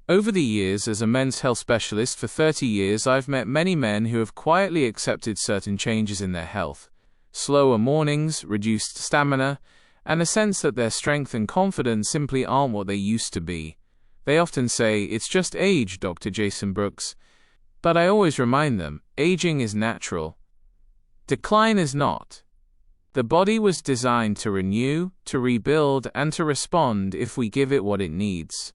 Over the years, as a men's health specialist for 30 years, I've met many men who have quietly accepted certain changes in their health. Slower mornings, reduced stamina, and a sense that their strength and confidence simply aren't what they used to be. They often say, "It's just age, Dr. Jason Brooks." But I always remind them, aging is natural. Decline is not. The body was designed to renew, to rebuild, and to respond if we give it what it needs.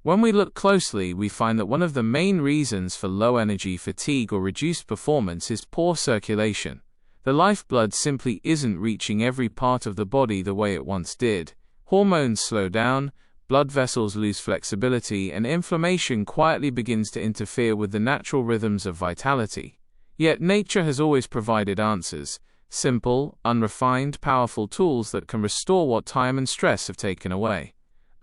When we look closely, we find that one of the main reasons for low energy, fatigue, or reduced performance is poor circulation. The lifeblood simply isn't reaching every part of the body the way it once did. Hormones slow down, blood vessels lose flexibility, and inflammation quietly begins to interfere with the natural rhythms of vitality. Yet nature has always provided answers, simple, unrefined, powerful tools that can restore what time and stress have taken away.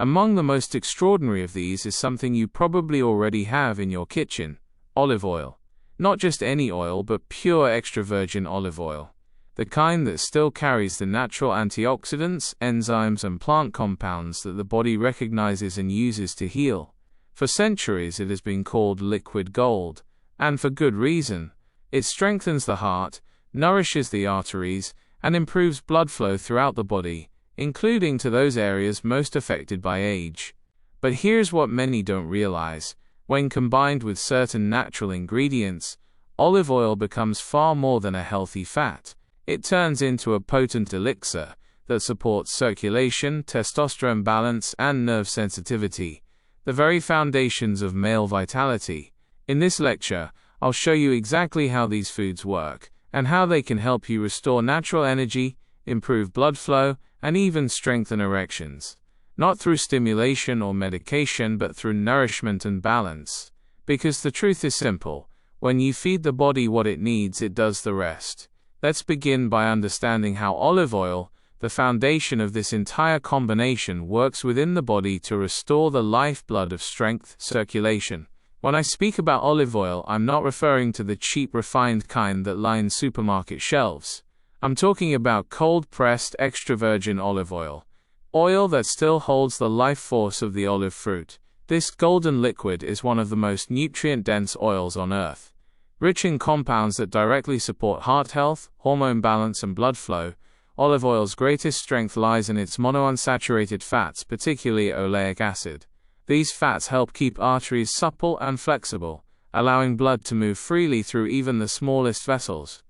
Among the most extraordinary of these is something you probably already have in your kitchen: olive oil. Not just any oil, but pure extra virgin olive oil. The kind that still carries the natural antioxidants, enzymes, and plant compounds that the body recognizes and uses to heal. For centuries it has been called liquid gold, and for good reason. It strengthens the heart, nourishes the arteries, and improves blood flow throughout the body, including to those areas most affected by age. But here's what many don't realize. When combined with certain natural ingredients, olive oil becomes far more than a healthy fat. It turns into a potent elixir that supports circulation, testosterone balance, and nerve sensitivity, the very foundations of male vitality. In this lecture, I'll show you exactly how these foods work, and how they can help you restore natural energy, improve blood flow, and even strengthen erections. Not through stimulation or medication, but through nourishment and balance. Because the truth is simple: when you feed the body what it needs, it does the rest. Let's begin by understanding how olive oil, the foundation of this entire combination, works within the body to restore the lifeblood of strength, circulation. When I speak about olive oil, I'm not referring to the cheap refined kind that lines supermarket shelves. I'm talking about cold-pressed extra virgin olive oil. Oil that still holds the life force of the olive fruit. This golden liquid is one of the most nutrient-dense oils on earth. Rich in compounds that directly support heart health, hormone balance, and blood flow, olive oil's greatest strength lies in its monounsaturated fats, particularly oleic acid. These fats help keep arteries supple and flexible, allowing blood to move freely through even the smallest vessels.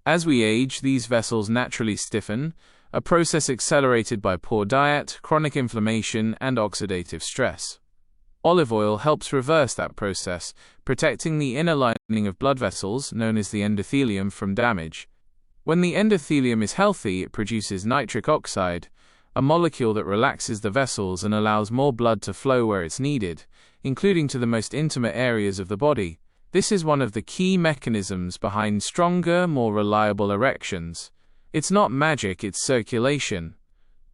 As we age, these vessels naturally stiffen, a process accelerated by poor diet, chronic inflammation, and oxidative stress. Olive oil helps reverse that process, protecting the inner lining of blood vessels, known as the endothelium, from damage. When the endothelium is healthy, it produces nitric oxide, a molecule that relaxes the vessels and allows more blood to flow where it's needed, including to the most intimate areas of the body. This is one of the key mechanisms behind stronger, more reliable erections. It's not magic, it's circulation.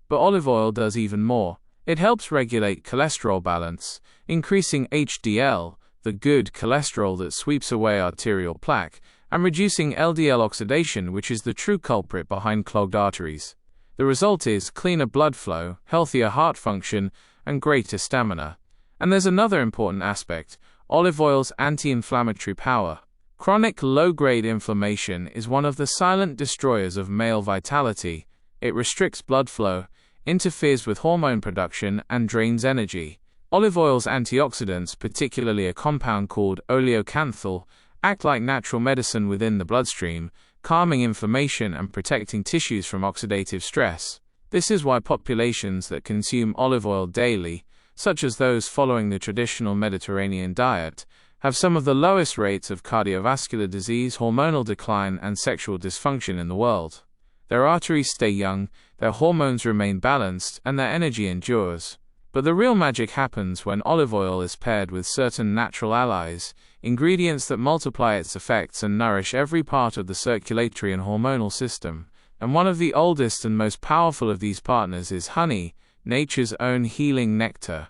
But olive oil does even more. It helps regulate cholesterol balance, increasing HDL, the good cholesterol that sweeps away arterial plaque, and reducing LDL oxidation, which is the true culprit behind clogged arteries. The result is cleaner blood flow, healthier heart function, and greater stamina. And there's another important aspect: olive oil's anti-inflammatory power. Chronic low-grade inflammation is one of the silent destroyers of male vitality. It restricts blood flow, interferes with hormone production, and drains energy. Olive oil's antioxidants, particularly a compound called oleocanthal, act like natural medicine within the bloodstream, calming inflammation and protecting tissues from oxidative stress. This is why populations that consume olive oil daily, such as those following the traditional Mediterranean diet, have some of the lowest rates of cardiovascular disease, hormonal decline, and sexual dysfunction in the world. Their arteries stay young, their hormones remain balanced, and their energy endures. But the real magic happens when olive oil is paired with certain natural allies, ingredients that multiply its effects and nourish every part of the circulatory and hormonal system. And one of the oldest and most powerful of these partners is honey, nature's own healing nectar.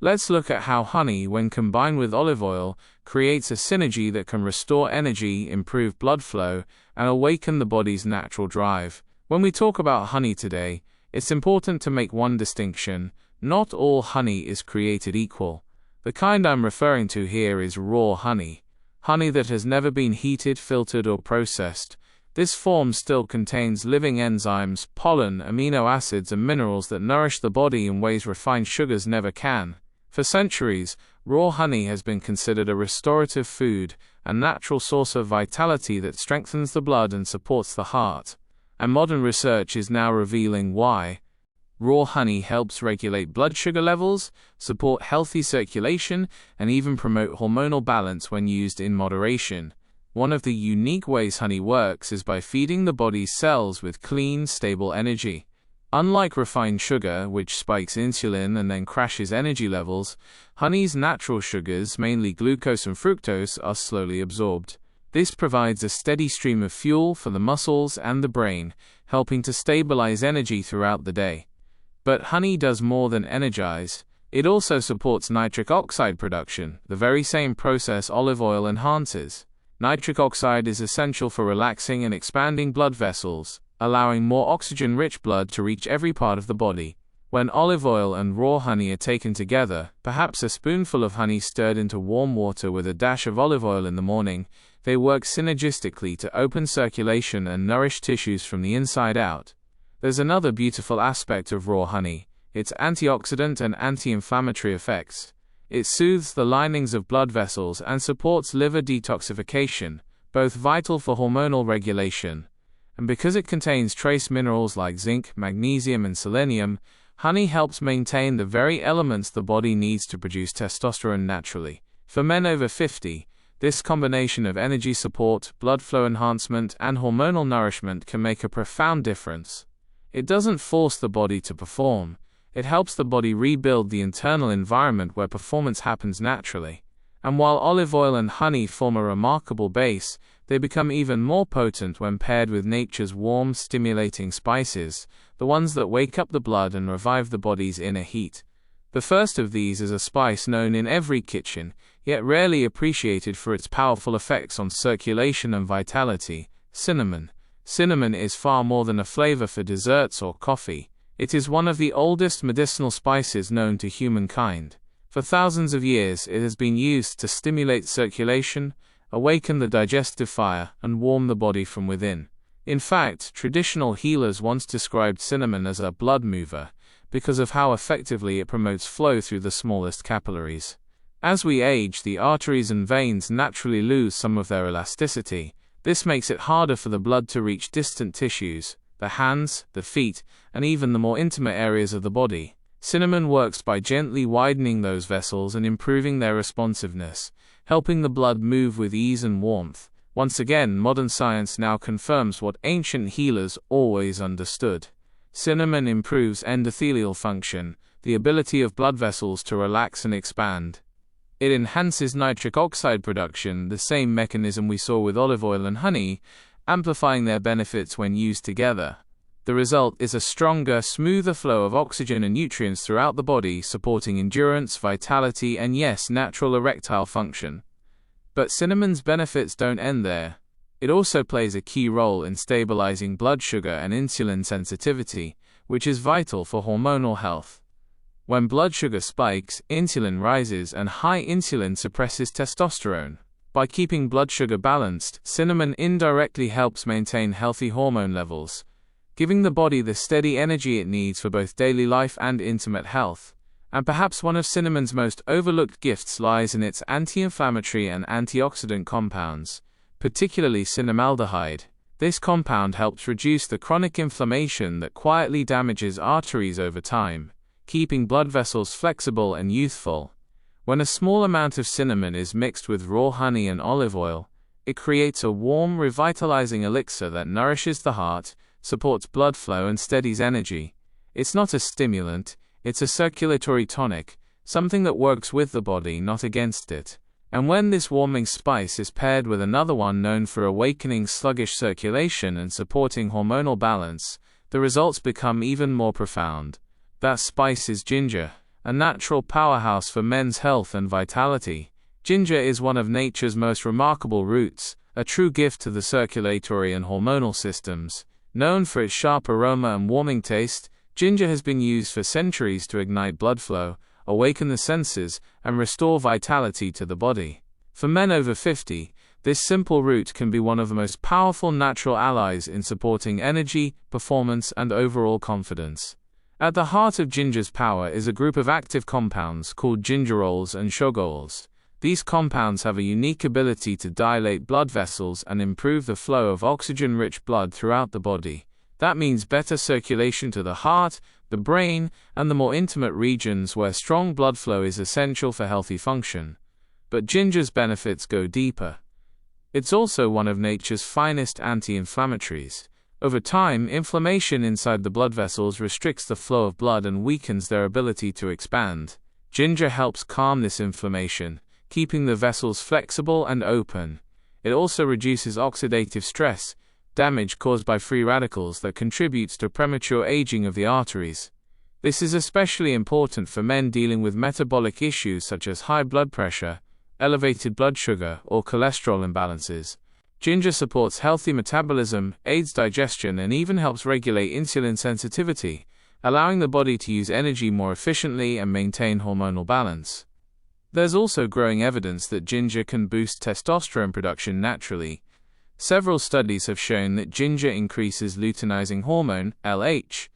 Let's look at how honey, when combined with olive oil, creates a synergy that can restore energy, improve blood flow, and awaken the body's natural drive. When we talk about honey today, it's important to make one distinction: not all honey is created equal. The kind I'm referring to here is raw honey. Honey that has never been heated, filtered, or processed. This form still contains living enzymes, pollen, amino acids, and minerals that nourish the body in ways refined sugars never can. For centuries, raw honey has been considered a restorative food, a natural source of vitality that strengthens the blood and supports the heart. And modern research is now revealing why. Raw honey helps regulate blood sugar levels, support healthy circulation, and even promote hormonal balance when used in moderation. One of the unique ways honey works is by feeding the body's cells with clean, stable energy. Unlike refined sugar, which spikes insulin and then crashes energy levels, honey's natural sugars, mainly glucose and fructose, are slowly absorbed. This provides a steady stream of fuel for the muscles and the brain, helping to stabilize energy throughout the day. But honey does more than energize. It also supports nitric oxide production, the very same process olive oil enhances. Nitric oxide is essential for relaxing and expanding blood vessels, allowing more oxygen-rich blood to reach every part of the body. When olive oil and raw honey are taken together, perhaps a spoonful of honey stirred into warm water with a dash of olive oil in the morning, they work synergistically to open circulation and nourish tissues from the inside out. There's another beautiful aspect of raw honey, its antioxidant and anti-inflammatory effects. It soothes the linings of blood vessels and supports liver detoxification, both vital for hormonal regulation. And because it contains trace minerals like zinc, magnesium, and selenium, honey helps maintain the very elements the body needs to produce testosterone naturally. For men over 50, this combination of energy support, blood flow enhancement, and hormonal nourishment can make a profound difference. It doesn't force the body to perform. It helps the body rebuild the internal environment where performance happens naturally. And while olive oil and honey form a remarkable base, they become even more potent when paired with nature's warm, stimulating spices, the ones that wake up the blood and revive the body's inner heat. The first of these is a spice known in every kitchen, yet rarely appreciated for its powerful effects on circulation and vitality: cinnamon. Cinnamon is far more than a flavor for desserts or coffee. It is one of the oldest medicinal spices known to humankind. For thousands of years, it has been used to stimulate circulation, awaken the digestive fire, and warm the body from within. In fact, traditional healers once described cinnamon as a blood mover, because of how effectively it promotes flow through the smallest capillaries. As we age, the arteries and veins naturally lose some of their elasticity. This makes it harder for the blood to reach distant tissues, the hands, the feet, and even the more intimate areas of the body. Cinnamon works by gently widening those vessels and improving their responsiveness, helping the blood move with ease and warmth. Once again, modern science now confirms what ancient healers always understood. Cinnamon improves endothelial function, the ability of blood vessels to relax and expand. It enhances nitric oxide production, the same mechanism we saw with olive oil and honey, amplifying their benefits when used together. The result is a stronger, smoother flow of oxygen and nutrients throughout the body, supporting endurance, vitality, and yes, natural erectile function. But cinnamon's benefits don't end there. It also plays a key role in stabilizing blood sugar and insulin sensitivity, which is vital for hormonal health. When blood sugar spikes, insulin rises, and high insulin suppresses testosterone. By keeping blood sugar balanced, cinnamon indirectly helps maintain healthy hormone levels, giving the body the steady energy it needs for both daily life and intimate health. And perhaps one of cinnamon's most overlooked gifts lies in its anti-inflammatory and antioxidant compounds, particularly cinnamaldehyde. This compound helps reduce the chronic inflammation that quietly damages arteries over time, keeping blood vessels flexible and youthful. When a small amount of cinnamon is mixed with raw honey and olive oil, it creates a warm, revitalizing elixir that nourishes the heart, supports blood flow, and steadies energy. It's not a stimulant, it's a circulatory tonic, something that works with the body, not against it. And when this warming spice is paired with another one known for awakening sluggish circulation and supporting hormonal balance, the results become even more profound. That spice is ginger, a natural powerhouse for men's health and vitality. Ginger is one of nature's most remarkable roots, a true gift to the circulatory and hormonal systems. Known for its sharp aroma and warming taste, ginger has been used for centuries to ignite blood flow, awaken the senses, and restore vitality to the body. For men over 50, this simple route can be one of the most powerful natural allies in supporting energy, performance, and overall confidence. At the heart of ginger's power is a group of active compounds called gingerols and sugarols. These compounds have a unique ability to dilate blood vessels and improve the flow of oxygen-rich blood throughout the body. That means better circulation to the heart, the brain, and the more intimate regions where strong blood flow is essential for healthy function. But ginger's benefits go deeper. It's also one of nature's finest anti-inflammatories. Over time, inflammation inside the blood vessels restricts the flow of blood and weakens their ability to expand. Ginger helps calm this inflammation, keeping the vessels flexible and open. It also reduces oxidative stress, damage caused by free radicals that contributes to premature aging of the arteries. This is especially important for men dealing with metabolic issues such as high blood pressure, elevated blood sugar, or cholesterol imbalances. Ginger supports healthy metabolism, aids digestion, and even helps regulate insulin sensitivity, allowing the body to use energy more efficiently and maintain hormonal balance. There's also growing evidence that ginger can boost testosterone production naturally. Several studies have shown that ginger increases luteinizing hormone, LH,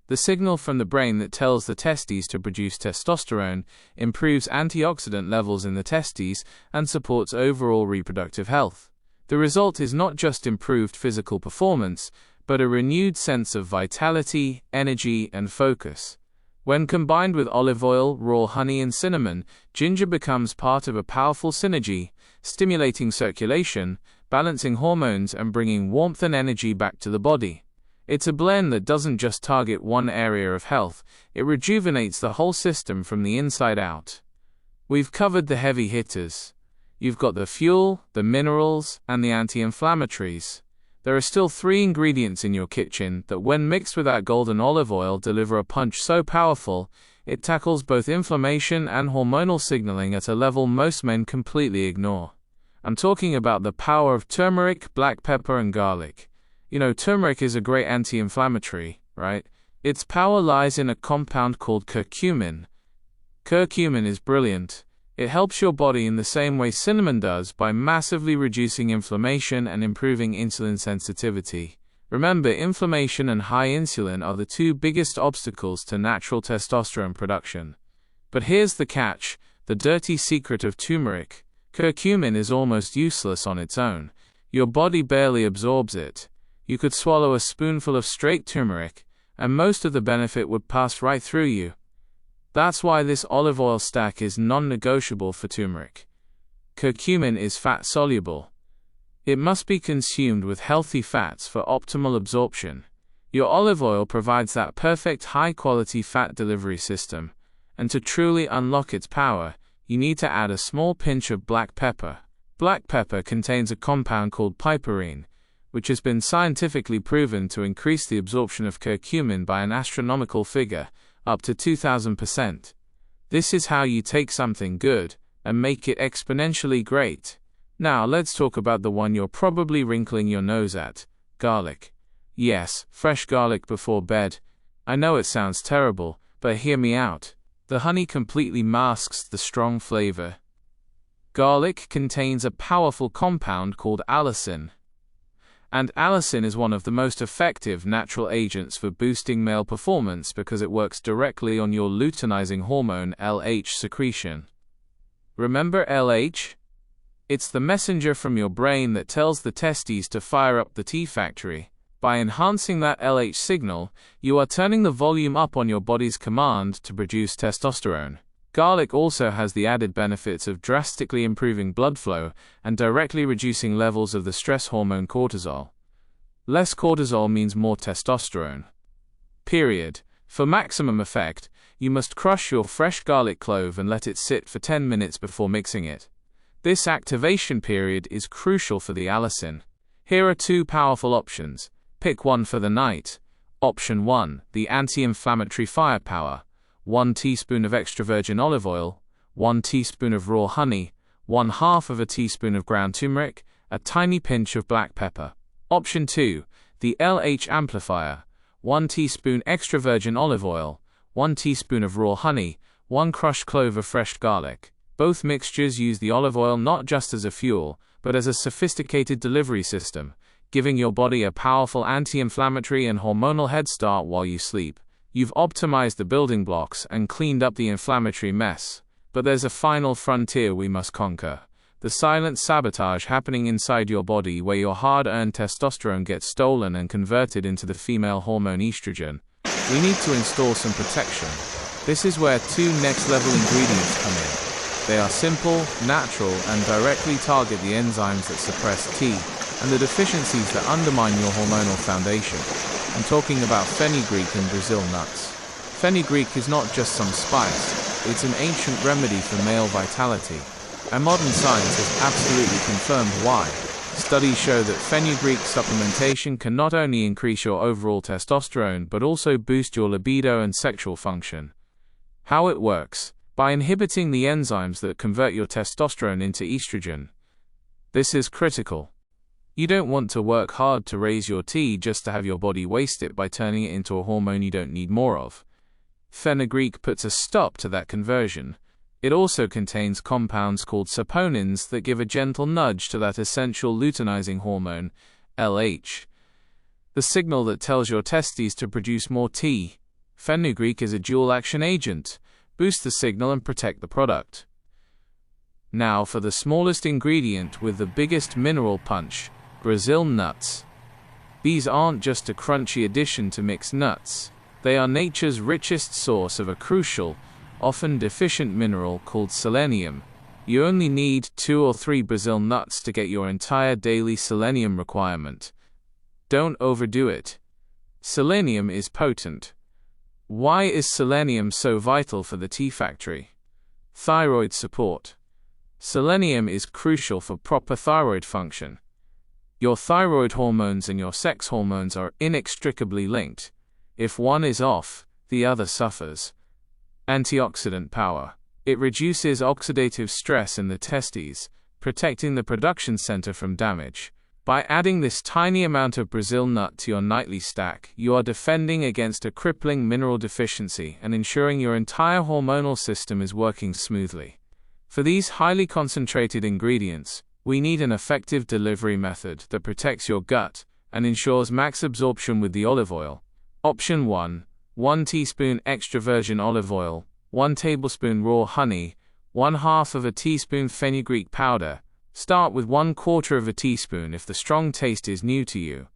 the signal from the brain that tells the testes to produce testosterone, improves antioxidant levels in the testes, and supports overall reproductive health. The result is not just improved physical performance, but a renewed sense of vitality, energy, and focus. When combined with olive oil, raw honey, and cinnamon, ginger becomes part of a powerful synergy, stimulating circulation, balancing hormones, and bringing warmth and energy back to the body. It's a blend that doesn't just target one area of health, it rejuvenates the whole system from the inside out. We've covered the heavy hitters. You've got the fuel, the minerals, and the anti-inflammatories. There are still 3 ingredients in your kitchen that, when mixed with that golden olive oil, deliver a punch so powerful, it tackles both inflammation and hormonal signaling at a level most men completely ignore. I'm talking about the power of turmeric, black pepper, and garlic. You know, turmeric is a great anti-inflammatory, right? Its power lies in a compound called curcumin. Curcumin is brilliant. It helps your body in the same way cinnamon does by massively reducing inflammation and improving insulin sensitivity. Remember, inflammation and high insulin are the 2 biggest obstacles to natural testosterone production. But here's the catch, the dirty secret of turmeric. Curcumin is almost useless on its own. Your body barely absorbs it. You could swallow a spoonful of straight turmeric, and most of the benefit would pass right through you. That's why this olive oil stack is non-negotiable for turmeric. Curcumin is fat-soluble. It must be consumed with healthy fats for optimal absorption. Your olive oil provides that perfect high-quality fat delivery system, and to truly unlock its power, you need to add a small pinch of black pepper. Black pepper contains a compound called piperine, which has been scientifically proven to increase the absorption of curcumin by an astronomical figure, up to 2,000%. This is how you take something good and make it exponentially great. Now let's talk about the one you're probably wrinkling your nose at, garlic. Yes, fresh garlic before bed. I know it sounds terrible, but hear me out. The honey completely masks the strong flavor. Garlic contains a powerful compound called allicin. And allicin is one of the most effective natural agents for boosting male performance because it works directly on your luteinizing hormone LH secretion. Remember LH? It's the messenger from your brain that tells the testes to fire up the T factory. By enhancing that LH signal, you are turning the volume up on your body's command to produce testosterone. Garlic also has the added benefits of drastically improving blood flow and directly reducing levels of the stress hormone cortisol. Less cortisol means more testosterone. Period. For maximum effect, you must crush your fresh garlic clove and let it sit for 10 minutes before mixing it. This activation period is crucial for the allicin. Here are 2 powerful options. Pick one for the night. Option 1, the anti-inflammatory firepower. 1 teaspoon of extra virgin olive oil, 1 teaspoon of raw honey, 1/2 of a teaspoon of ground turmeric, a tiny pinch of black pepper. Option 2, the LH amplifier. 1 teaspoon extra virgin olive oil, 1 teaspoon of raw honey, 1 crushed clove of fresh garlic. Both mixtures use the olive oil not just as a fuel, but as a sophisticated delivery system, giving your body a powerful anti-inflammatory and hormonal head start while you sleep. You've optimized the building blocks and cleaned up the inflammatory mess. But there's a final frontier we must conquer. The silent sabotage happening inside your body where your hard-earned testosterone gets stolen and converted into the female hormone estrogen. We need to install some protection. This is where 2 next-level ingredients come in. They are simple, natural, and directly target the enzymes that suppress T and the deficiencies that undermine your hormonal foundation. I'm talking about fenugreek and Brazil nuts. Fenugreek is not just some spice, it's an ancient remedy for male vitality. And modern science has absolutely confirmed why. Studies show that fenugreek supplementation can not only increase your overall testosterone but also boost your libido and sexual function. How it works? By inhibiting the enzymes that convert your testosterone into estrogen. This is critical. You don't want to work hard to raise your T just to have your body waste it by turning it into a hormone you don't need more of. Fenugreek puts a stop to that conversion. It also contains compounds called saponins that give a gentle nudge to that essential luteinizing hormone, LH. The signal that tells your testes to produce more T. Fenugreek is a dual-action agent. Boost the signal and protect the product. Now for the smallest ingredient with the biggest mineral punch, Brazil nuts. These aren't just a crunchy addition to mixed nuts. They are nature's richest source of a crucial, often deficient mineral called selenium. You only need 2 or 3 Brazil nuts to get your entire daily selenium requirement. Don't overdo it. Selenium is potent. Why is selenium so vital for the T factory? Thyroid support. Selenium is crucial for proper thyroid function. Your thyroid hormones and your sex hormones are inextricably linked. If one is off, the other suffers. Antioxidant power. It reduces oxidative stress in the testes, protecting the production center from damage. By adding this tiny amount of Brazil nut to your nightly stack, you are defending against a crippling mineral deficiency and ensuring your entire hormonal system is working smoothly. For these highly concentrated ingredients, we need an effective delivery method that protects your gut and ensures max absorption with the olive oil. Option 1. 1 teaspoon extra virgin olive oil, 1 tablespoon raw honey, 1/2 teaspoon fenugreek powder. Start with 1/4 teaspoon if the strong taste is new to you.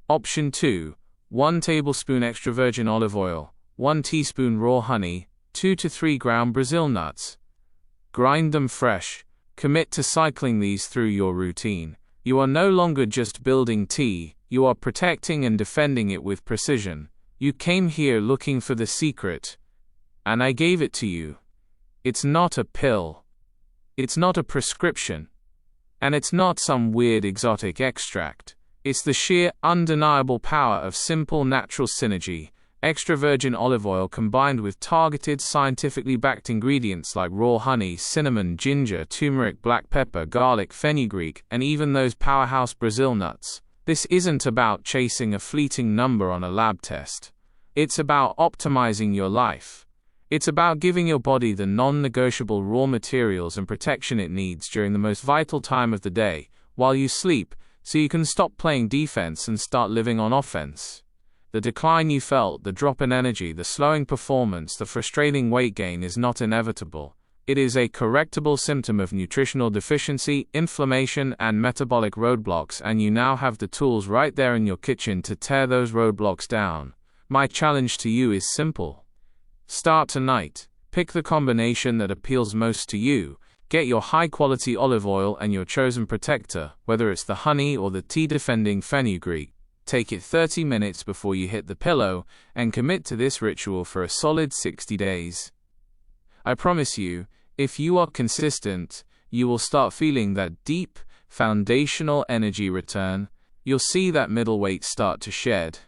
Option 2. 1 tablespoon extra virgin olive oil, 1 teaspoon raw honey, 2 to 3 ground Brazil nuts. Grind them fresh. Commit to cycling these through your routine. You are no longer just building tea, you are protecting and defending it with precision. You came here looking for the secret, and I gave it to you. It's not a pill. It's not a prescription. And it's not some weird exotic extract. It's the sheer, undeniable power of simple natural synergy. Extra virgin olive oil combined with targeted, scientifically backed ingredients like raw honey, cinnamon, ginger, turmeric, black pepper, garlic, fenugreek, and even those powerhouse Brazil nuts. This isn't about chasing a fleeting number on a lab test. It's about optimizing your life. It's about giving your body the non-negotiable raw materials and protection it needs during the most vital time of the day, while you sleep, so you can stop playing defense and start living on offense. The decline you felt, the drop in energy, the slowing performance, the frustrating weight gain is not inevitable. It is a correctable symptom of nutritional deficiency, inflammation, and metabolic roadblocks, and you now have the tools right there in your kitchen to tear those roadblocks down. My challenge to you is simple. Start tonight. Pick the combination that appeals most to you. Get your high-quality olive oil and your chosen protector, whether it's the honey or the tea-defending fenugreek. Take it 30 minutes before you hit the pillow, and commit to this ritual for a solid 60 days. I promise you, if you are consistent, you will start feeling that deep, foundational energy return. You'll see that middle weight start to shed.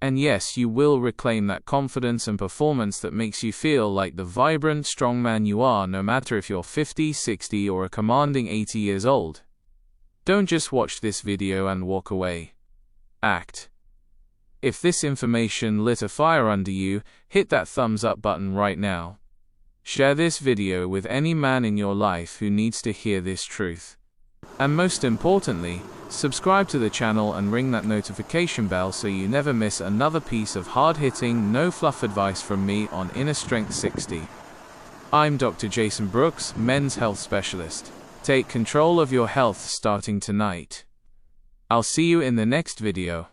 And yes, you will reclaim that confidence and performance that makes you feel like the vibrant, strong man you are, no matter if you're 50, 60, or a commanding 80 years old. Don't just watch this video and walk away. Act. If this information lit a fire under you, hit that thumbs up button right now. Share this video with any man in your life who needs to hear this truth. And most importantly, subscribe to the channel and ring that notification bell so you never miss another piece of hard-hitting, no-fluff advice from me on Inner Strength 60. I'm Dr. Jason Brooks, men's health specialist. Take control of your health starting tonight. I'll see you in the next video.